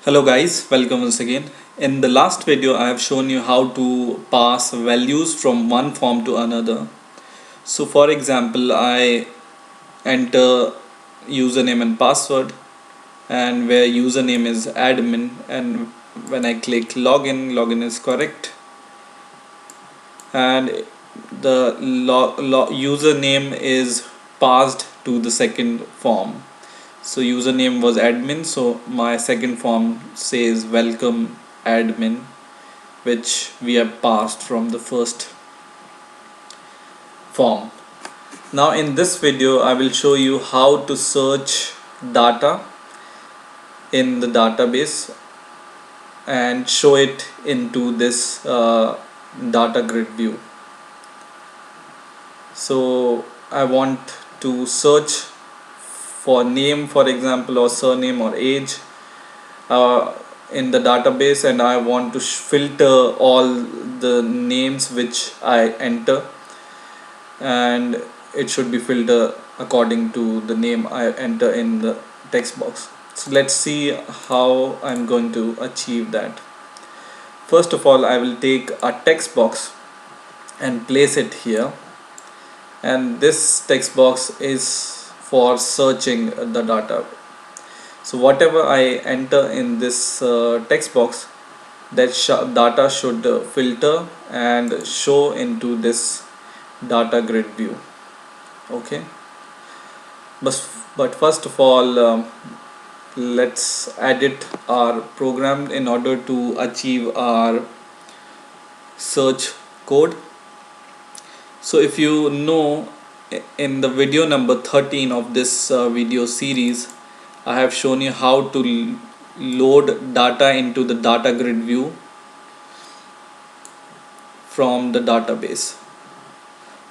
Hello guys, welcome once again. In the last video I have shown you how to pass values from one form to another. So for example, I enter username and password, and where username is admin, and when I click login is correct, and the username is passed to the second form. So username was admin, so my second form says welcome admin, which we have passed from the first form. Now in this video I will show you how to search data in the database and show it into this data grid view. So I want to search for name, for example, or surname or age uh, in the database, and I want to filter all the names which I enter, and it should be filtered according to the name I enter in the text box. So let's see how I'm going to achieve that. First of all, I will take a text box and place it here, and this text box is for searching the data. So whatever I enter in this text box, that data should filter and show into this data grid view. Okay, but first of all, let's edit our program in order to achieve our search code. So if you know, in the video number 13 of this video series, I have shown you how to load data into the data grid view from the database.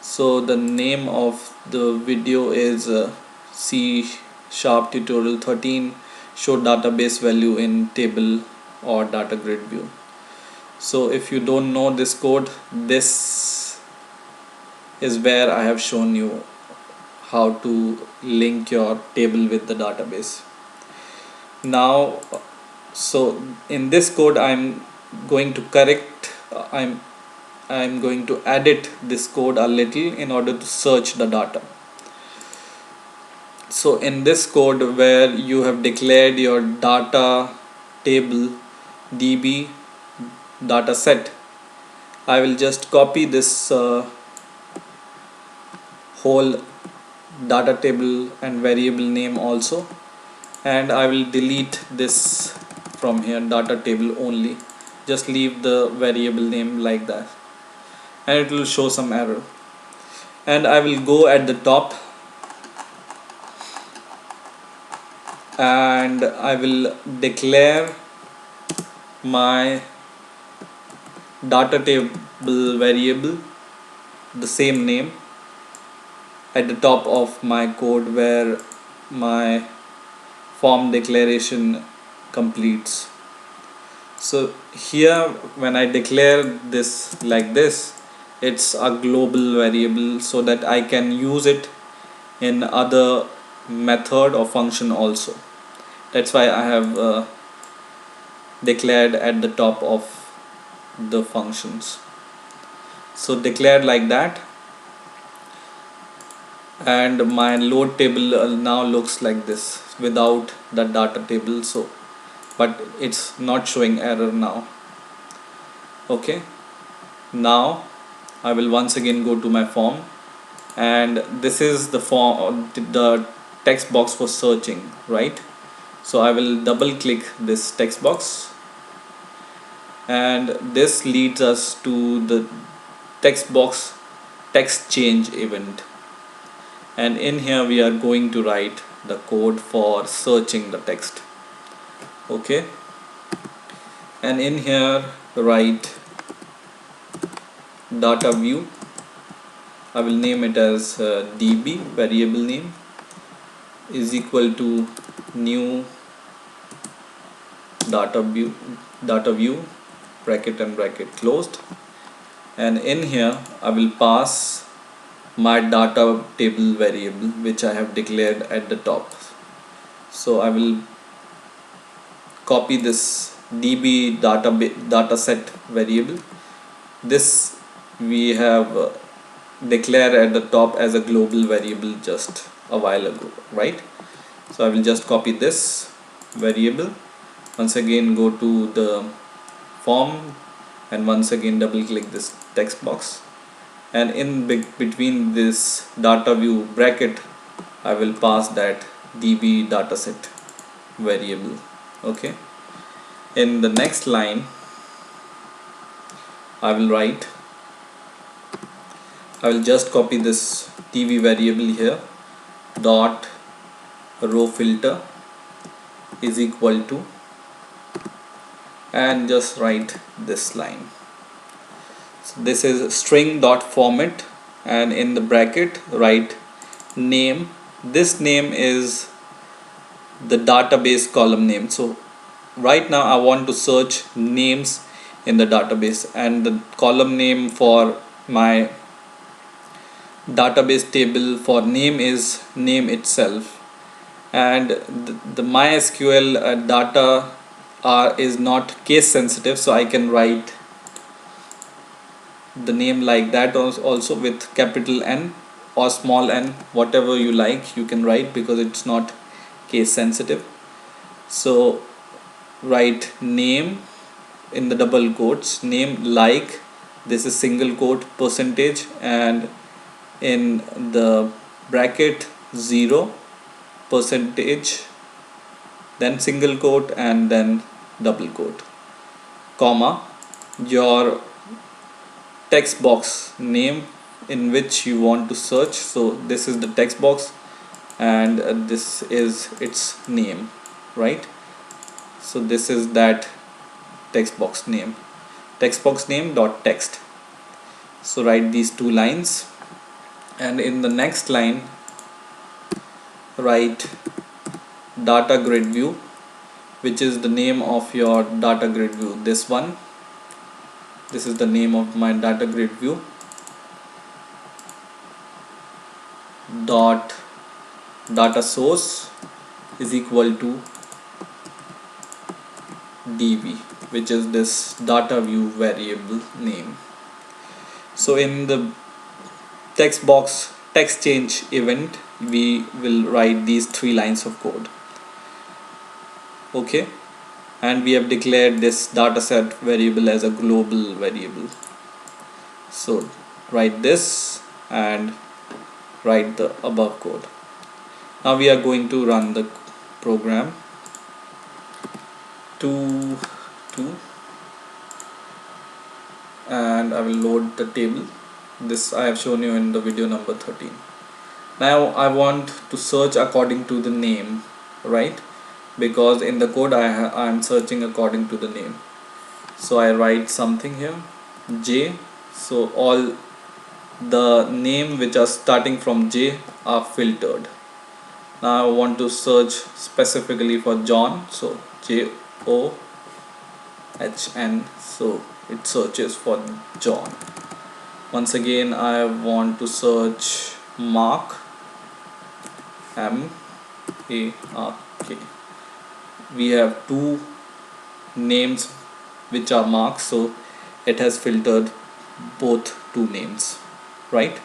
So the name of the video is C# tutorial 13, show database value in table or data grid view. So if you don't know this code, this is where I have shown you how to link your table with the database. Now, so in this code I'm going to correct, I'm going to edit this code a little in order to search the data. So in this code where you have declared your data table db data set, I will just copy this whole data table and variable name also, and I will delete this from here, data table only. Just leave the variable name like that, and it will show some error. And I will go at the top and I will declare my data table variable the same name at the top of my code where my form declaration completes. So here when I declare this like this, it's a global variable so that I can use it in other method or function also. That's why I have declared at the top of the functions. So declared like that, and my load table now looks like this without the data table, so but it's not showing error now. Okay, now I will once again go to my form, and this is the form, the text box for searching, right? So I will double click this text box, and this leads us to the text box text change event, and in here we are going to write the code for searching the text. Okay, and in here write data view. I will name it as db, variable name, is equal to new data view bracket and bracket closed, and in here I will pass my data table variable which I have declared at the top. So I will copy this db data set variable. This we have declared at the top as a global variable just a while ago, right? So I will just copy this variable, once again go to the form, and once again double click this text box, and in between this data view bracket I will pass that db dataset variable. Okay, in the next line I will just copy this db variable here, dot row filter is equal to, and just write this line. So this is string dot format, and in the bracket write name. This name is the database column name. So right now I want to search names in the database, and the column name for my database table for name is name itself, and the MySQL data is not case sensitive, so I can write the name like that also with capital N or small n, whatever you like you can write, because it's not case sensitive. So write name in the double quotes, name like, this is single quote percentage, and in the bracket 0 percentage, then single quote, and then double quote, comma, your text box name in which you want to search. So this is the text box, and this is its name, right? So this is that text box name dot text. So write these two lines, and in the next line write data grid view, which is the name of your data grid view. This is the name of my data grid view, dot data source is equal to db, which is this data view variable name. So in the text box text change event we will write these three lines of code. Okay, and we have declared this dataset variable as a global variable. So write this and write the above code. Now we are going to run the program to and I will load the table. This I have shown you in the video number 13. Now I want to search according to the name, right? Because in the code I am searching according to the name. So I write something here, J. So all the name which are starting from J are filtered. Now I want to search specifically for John, so JOHN, so it searches for John. Once again I want to search Mark, MARK. We have two names which are Mark, so it has filtered both two names, right?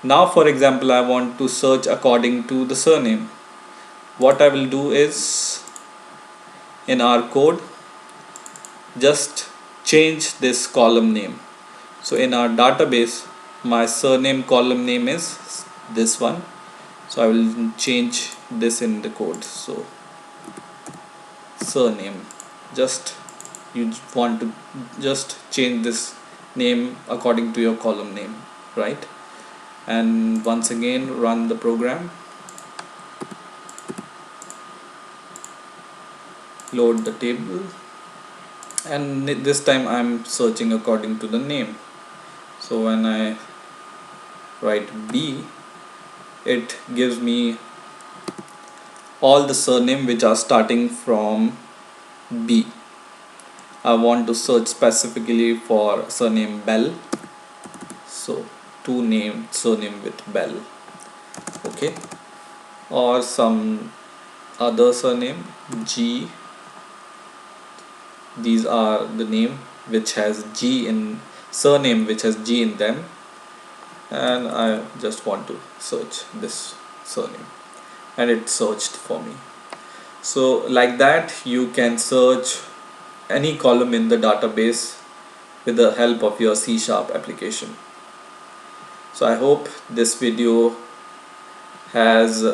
Now for example I want to search according to the surname. What I will do is, in our code, just change this column name. So in our database my surname column name is this one, so I will change this in the code. So surname, just you want to just change this name according to your column name, right? And once again run the program, load the table, and this time I'm searching according to the name. So when I write B, it gives me all the surname which are starting from B. I want to search specifically for surname Bell, so two name surname with Bell, okay, or some other surname G these are the name which has G in surname which has G in them, and I just want to search this surname, and it searched for me. So like that you can search any column in the database with the help of your C# application. So I hope this video has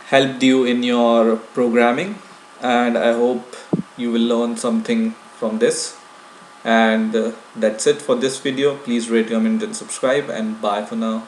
helped you in your programming, and I hope you will learn something from this. And that's it for this video. Please rate, comment and subscribe, and bye for now.